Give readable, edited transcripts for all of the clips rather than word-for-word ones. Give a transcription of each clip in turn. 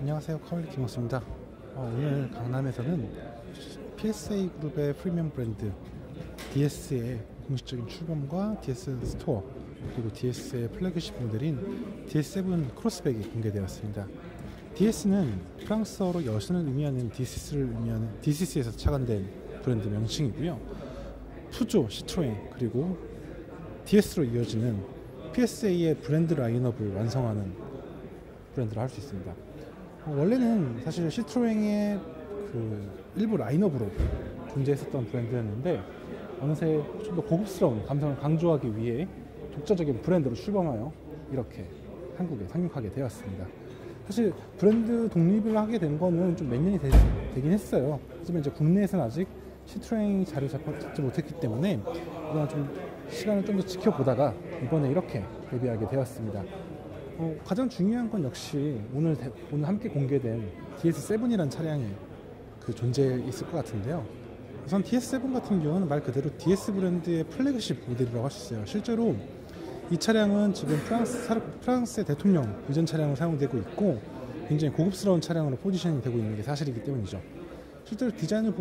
안녕하세요, 카울리 김호수입니다. 오늘 강남에서는 PSA 그룹의 프리미엄 브랜드 DS의 공식적인 출범과 DS 스토어, 그리고 DS의 플래그십 모델인 DS7 크로스백이 공개되었습니다. DS는 프랑스어로 여신을 의미하는 DCC에서 착안된 브랜드 명칭이고요. 푸조, 시트로엔, 그리고 DS로 이어지는 PSA의 브랜드 라인업을 완성하는 브랜드로 할 수 있습니다. 원래는 사실 시트로엔의 일부 라인업으로 존재했었던 브랜드였는데 어느새 좀 더 고급스러운 감성을 강조하기 위해 독자적인 브랜드로 출범하여 이렇게 한국에 상륙하게 되었습니다. 사실 브랜드 독립을 하게 된 거는 좀 몇 년이 되긴 했어요. 하지만 이제 국내에서는 아직 시트로엔이 자리 잡지 못했기 때문에 그냥 좀 시간을 좀 더 지켜보다가 이번에 이렇게 데뷔하게 되었습니다. 가장 중요한 건 역시 오늘 함께 공개된 DS7이라는 차량이 존재에 있을 것 같은데요. 우선 DS7 같은 경우는 말 그대로 DS 브랜드의 플래그십 모델이라고 할 수 있어요. 실제로 이 차량은 지금 프랑스의 대통령 의전 차량으로 사용되고 있고 굉장히 고급스러운 차량으로 포지션이 되고 있는 게 사실이기 때문이죠. 실제로 디자인을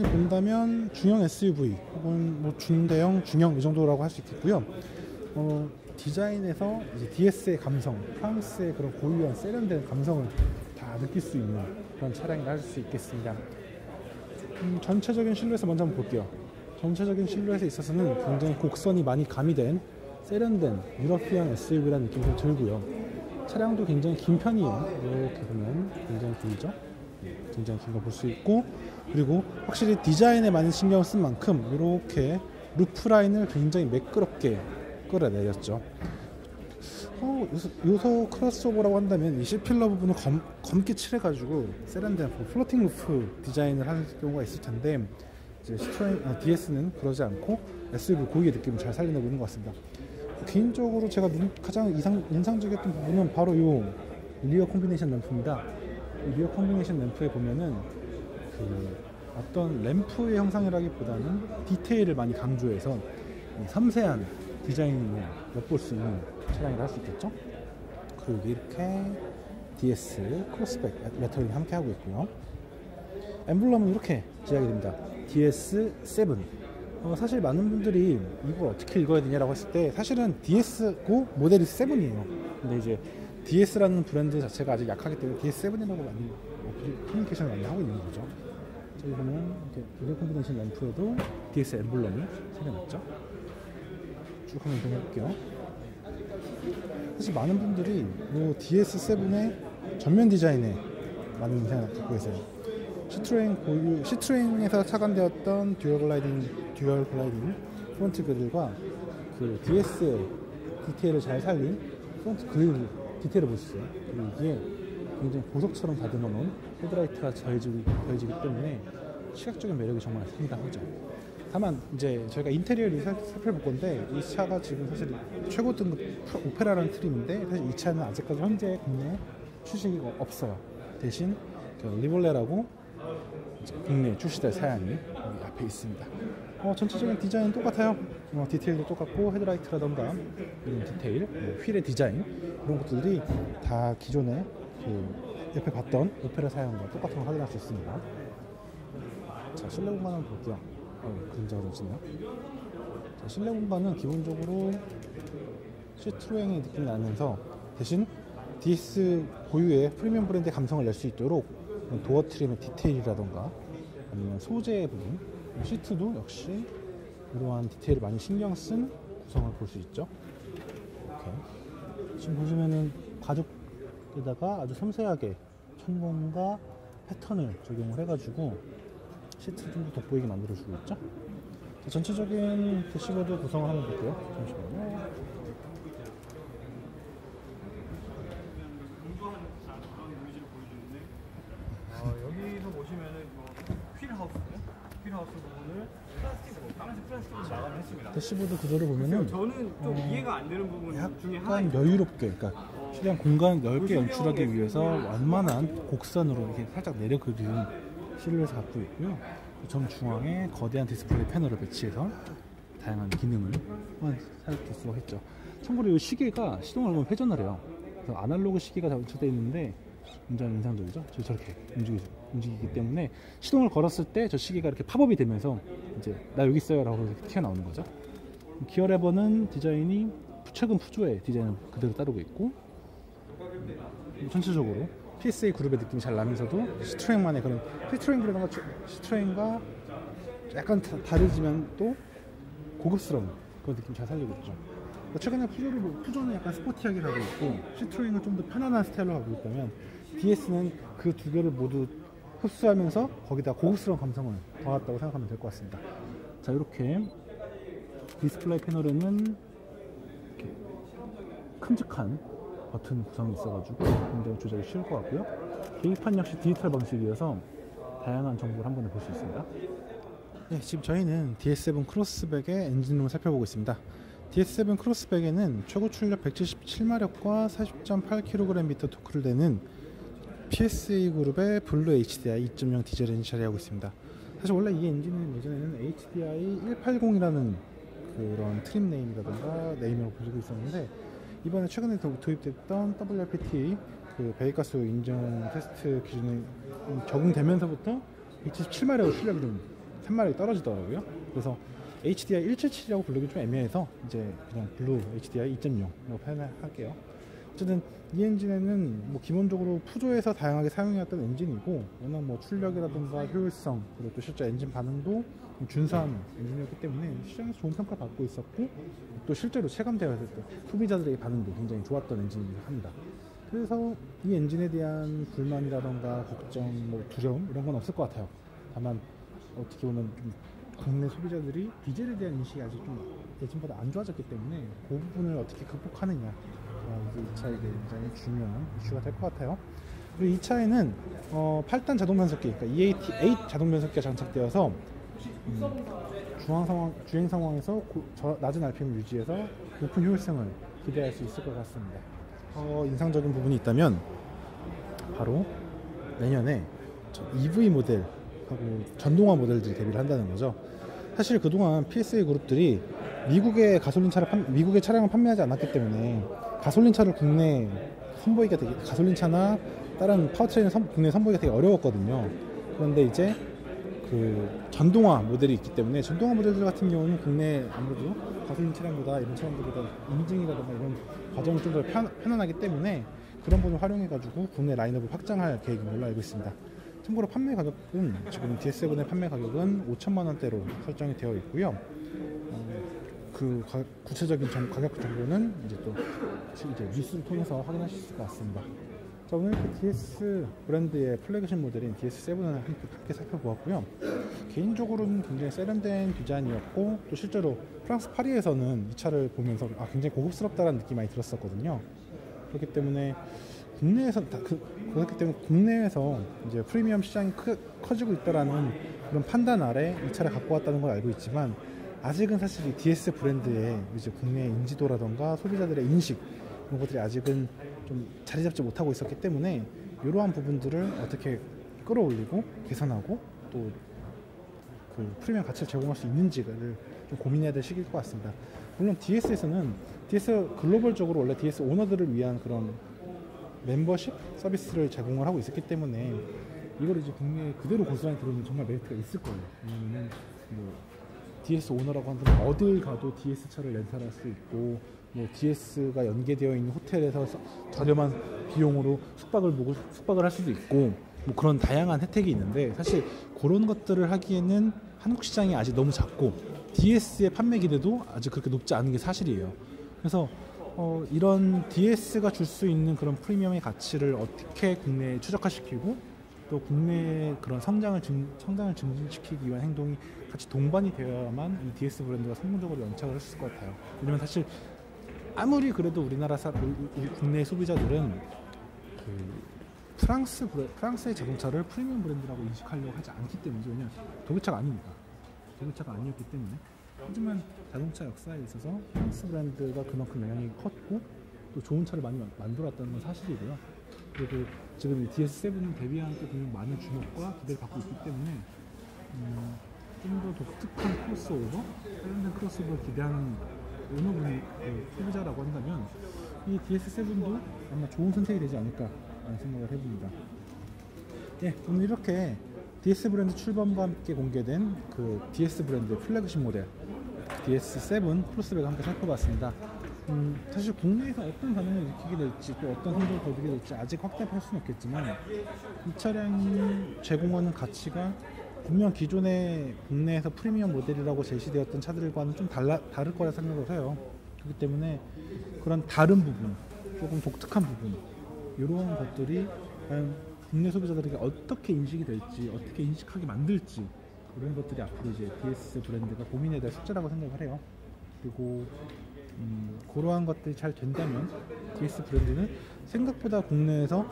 본다면 중형 SUV 혹은 뭐 중대형, 중형 이 정도라고 할 수 있겠고요. 디자인에서 이제 DS의 감성, 프랑스의 그런 고유한 세련된 감성을 다 느낄 수 있는 그런 차량이라 할 수 있겠습니다. 전체적인 실루엣을 먼저 한번 볼게요. 전체적인 실루엣에 있어서는 굉장히 곡선이 많이 가미된 세련된 유러피안 SUV라는 느낌이 좀 들고요. 차량도 굉장히 긴 편이에요. 이렇게 보면 굉장히 길죠. 굉장히 긴 거 볼 수 있고, 그리고 확실히 디자인에 많이 신경을 쓴 만큼 이렇게 루프 라인을 굉장히 매끄럽게 끌어내렸죠. 요소 크로스오버라고 한다면 이 C필러 부분을 검게 칠해가지고 세련된 플로팅 루프 디자인을 할 경우가 있을 텐데 이제 DS는 그러지 않고 SUV 고유의 느낌을 잘 살려내고 있는 것 같습니다. 개인적으로 제가 가장 인상적이었던 부분은 바로 이 리어 콤비네이션 램프입니다. 이 리어 콤비네이션 램프에 보면은 어떤 램프의 형상이라기보다는 디테일을 많이 강조해서 섬세한 디자인을 엿볼 수 있는 차량이라 할 수 있겠죠. 그리고 이렇게 DS 크로스백 레터링이 함께 하고 있고요. 엠블럼은 이렇게 제작이 됩니다. DS7. 사실 많은 분들이 이걸 어떻게 읽어야 되냐라고 했을 때 사실은 DS고 모델이 7이에요. 근데 이제 DS라는 브랜드 자체가 아직 약하기 때문에 DS7이라고 많이 커뮤니케이션을 많이 하고 있는 거죠. 저기 보면 이렇게 리어 콤비네이션 램프에도 DS 엠블럼이 새겨놨죠. 쭉 한번 이동해볼게요. 사실 많은 분들이 이 DS7의 전면 디자인에 많은 인상을 갖고 계세요. 시트로엔에서 착안되었던 듀얼 글라이딩 프론트 그릴과 DS의 디테일을 잘 살린 프론트 그릴 디테일을 보시죠. 그리고 이게 굉장히 보석처럼 다듬어 놓은 헤드라이트가 더해지기 때문에 시각적인 매력이 정말 상당하죠. 다만 이제 저희가 인테리어를 살펴볼 건데 이 차가 지금 사실 최고 등급 오페라라는 트림인데 사실 이 차는 아직까지 현재 국내에 출시가 없어요. 대신 리볼레라고 국내에 출시될 사양이 여기 앞에 있습니다. 전체적인 디자인은 똑같아요. 디테일도 똑같고 헤드라이트라던가 이런 디테일, 휠의 디자인 이런 것들이 다 기존에 옆에 봤던 오페라 사양과 똑같은 걸 확인할 수 있습니다. 자, 실내 공간 한번 볼게요. 그림자가 좀 진네요. 실내 공간은 기본적으로 시트로엔의 느낌이 나면서 대신 DS 고유의 프리미엄 브랜드의 감성을 낼 수 있도록 도어 트림의 디테일이라던가 아니면 소재의 부분, 시트도 역시 이러한 디테일을 많이 신경 쓴 구성을 볼 수 있죠. 이렇게 지금 보시면은 가죽에다가 아주 섬세하게 천공과 패턴을 적용을 해가지고 시트를 좀 더 돋보이게 만들어주고 있죠. 자, 전체적인 대시보드 구성을 한번 볼게요. 잠시만요. 여기서 보시면은 휠하우스 부분을 까만색 플라스틱으로 마감을 했습니다. 대시보드 구조를 보면은 저는 좀 이해가 안 되는 부분 중에 하나 약간 여유롭게, 그러니까 최대한 공간 넓게 연출하기 위해서 완만한 곡선으로 이렇게 살짝 내려 그리는 실루엣을 갖고 있고요. 정중앙에 거대한 디스플레이 패널을 배치해서 다양한 기능을 살릴 수가 있죠. 참고로 이 시계가 시동을 걸면 회전을 해요. 그래서 아날로그 시계가 장착되어 있는데 굉장히 인상적이죠. 저렇게 움직이기 때문에 시동을 걸었을 때 저 시계가 이렇게 팝업이 되면서 이제 나 여기 있어요 라고 튀어나오는 거죠. 기어 레버는 디자인이 최근 푸조의 디자인을 그대로 따르고 있고, 전체적으로 PSA 그룹의 느낌이 잘 나면서도 시트로엔만의 그런 시트로엔과 약간 다르지만 또 고급스러운 그런 느낌 잘 살리고 있죠. 최근에 푸조는 약간 스포티하게 가고 있고 시트로엔은 좀 더 편안한 스타일로 가고 있다면 DS는 그 두 개를 모두 흡수하면서 거기다 고급스러운 감성을 더했다고 생각하면 될 것 같습니다. 자, 이렇게 디스플레이 패널에는 이렇게 큼직한 버튼 구성이 있어가지고 굉장히 조작이 쉬울 것 같고요. 계기판 역시 디지털 방식이어서 다양한 정보를 한 번에 볼 수 있습니다. 네, 지금 저희는 DS7 크로스백의 엔진룸을 살펴보고 있습니다. DS7 크로스백에는 최고 출력 177마력과 40.8kgm 토크를 내는 PSA 그룹의 블루 HDI 2.0 디젤 엔진을 처리하고 있습니다. 사실 원래 이 엔진은 예전에는 HDI 180이라는 그런 트림 네임이라던가 네임으로 불리고 있었는데, 이번에 최근에 도입됐던 WLPT 그 배기가스 인증 테스트 기준에 적용되면서부터 177마력의 출력이 좀 3마력이 떨어지더라고요. 그래서 HDI 177이라고 부르기 좀 애매해서 이제 그냥 블루 HDI 2.0으로 표현할게요. 어쨌든 이 엔진에는 뭐 기본적으로 푸조에서 다양하게 사용해왔던 엔진이고, 워낙 뭐 출력이라든가 효율성 그리고 또 실제 엔진 반응도 준수한 엔진이었기 때문에 시장에서 좋은 평가를 받고 있었고, 또 실제로 체감되었을 때 소비자들의 반응도 굉장히 좋았던 엔진이기도 합니다. 그래서 이 엔진에 대한 불만이라던가 걱정, 뭐 두려움 이런 건 없을 것 같아요. 다만 어떻게 보면 좀 국내 소비자들이 디젤에 대한 인식이 아직 좀 예전보다 안 좋아졌기 때문에 그 부분을 어떻게 극복하느냐, 이 차에 굉장히 중요한 이슈가 될 것 같아요. 그리고 이 차에는 8단 자동 변속기, 그러니까 EAT8 자동 변속기가 장착되어서 주행 상황에서 낮은 RPM을 유지해서 높은 효율성을 기대할 수 있을 것 같습니다. 인상적인 부분이 있다면 바로 내년에 EV 모델하고 전동화 모델들이 데뷔를 한다는 거죠. 사실 그동안 PSA 그룹들이 미국의 차량을 판매하지 않았기 때문에 가솔린 차를 국내 선보이기가 되게, 가솔린 차나 다른 파워트레인을 국내 선보이기가 되게 어려웠거든요. 그런데 이제 그 전동화 모델이 있기 때문에 전동화 모델들 같은 경우는 국내 아무래도 가솔린 차량보다 이런 차량들보다 인증이라든가 이런 과정이 좀 더 편안하기 때문에 그런 부분을 활용해가지고 국내 라인업을 확장할 계획인 걸로 알고 있습니다. 참고로 판매 가격은 지금 DS7의 판매 가격은 5천만 원대로 설정이 되어 있고요. 그 구체적인 가격 정보는 이제 또 뉴스를 통해서 확인하실 수 있을 것 같습니다. 자, 오늘 그 DS 브랜드의 플래그십 모델인 DS7을 함께 살펴보았고요. 개인적으로는 굉장히 세련된 디자인이었고, 또 실제로 프랑스 파리에서는 이 차를 보면서 굉장히 고급스럽다는 느낌이 많이 들었었거든요. 그렇기 때문에 국내에서 이제 프리미엄 시장이 커지고 있다라는 그런 판단 아래 이 차를 갖고 왔다는 걸 알고 있지만, 아직은 사실 이 DS 브랜드의 이제 국내 인지도라던가 소비자들의 인식 이런 것들이 아직은 좀 자리 잡지 못하고 있었기 때문에 이러한 부분들을 어떻게 끌어올리고 개선하고 또 그 프리미엄 가치를 제공할 수 있는지를 좀 고민해야 될 시기일 것 같습니다. 물론 DS에서는 DS 글로벌적으로 원래 DS 오너들을 위한 그런 멤버십 서비스를 제공을 하고 있었기 때문에 이걸 이제 국내에 그대로 고스란히 들어오면 정말 메리트가 있을 거예요. 왜냐면은 뭐 DS 오너라고 한다면 어딜 가도 DS 차를 렌탈할 수 있고, 뭐 DS가 연계되어 있는 호텔에서 저렴한 비용으로 숙박을 할 수도 있고, 뭐 그런 다양한 혜택이 있는데, 사실 그런 것들을 하기에는 한국 시장이 아직 너무 작고 DS의 판매 기대도 아직 그렇게 높지 않은 게 사실이에요. 그래서 이런 DS가 줄 수 있는 그런 프리미엄의 가치를 어떻게 국내에 최적화시키고 또 국내의 그런 성장을 증진시키기 위한 행동이 같이 동반이 되어야만 이 DS 브랜드가 성공적으로 연착을 했을 것 같아요. 왜냐면 사실 아무리 그래도 우리나라 국내 소비자들은 그 프랑스의 자동차를 프리미엄 브랜드라고 인식하려고 하지 않기 때문이죠. 왜냐면 독일차가 아니니까. 독일차가 아니었기 때문에. 하지만 자동차 역사에 있어서 프랑스 브랜드가 그만큼 영향이 컸고 또 좋은 차를 많이 만들었다는 건 사실이고요. 그리고 지금 DS7 데뷔하는 때 보면 많은 주목과 기대를 받고 있기 때문에 좀 더 독특한 크로스오버, 세련된 크로스오버를 기대하는 오너분이 소비자라고 한다면 이 DS7도 아마 좋은 선택이 되지 않을까 라는 생각을 해봅니다. 예, 오늘 이렇게 DS 브랜드 출범과 함께 공개된 그 DS 브랜드의 플래그십 모델 DS7 크로스백을 함께 살펴봤습니다. 사실 국내에서 어떤 반응을 일으키게 될지 또 어떤 성적을 거두게 될지 아직 확답할 수는 없겠지만 이 차량이 제공하는 가치가 분명 기존의 국내에서 프리미엄 모델이라고 제시되었던 차들과는 좀 다를 거라 생각을 해요. 그렇기 때문에 그런 다른 부분, 조금 독특한 부분, 이런 것들이 과연 국내 소비자들에게 어떻게 인식이 될지, 어떻게 인식하게 만들지, 이런 것들이 앞으로 이제 DS 브랜드가 고민해야 될 숙제라고 생각을 해요. 그리고 그러한 것들이 잘 된다면 DS 브랜드는 생각보다 국내에서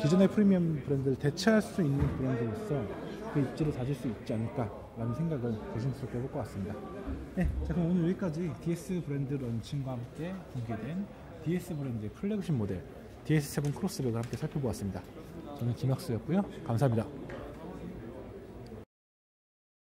기존의 프리미엄 브랜드를 대체할 수 있는 브랜드로서 그 입지를 다질 수 있지 않을까라는 생각을 조심스럽게 해볼 것 같습니다. 네, 자 그럼 오늘 여기까지 DS 브랜드 런칭과 함께 공개된 DS 브랜드의 플래그십 모델 DS7 크로스백을 함께 살펴보았습니다. 저는 김학수였고요. 감사합니다.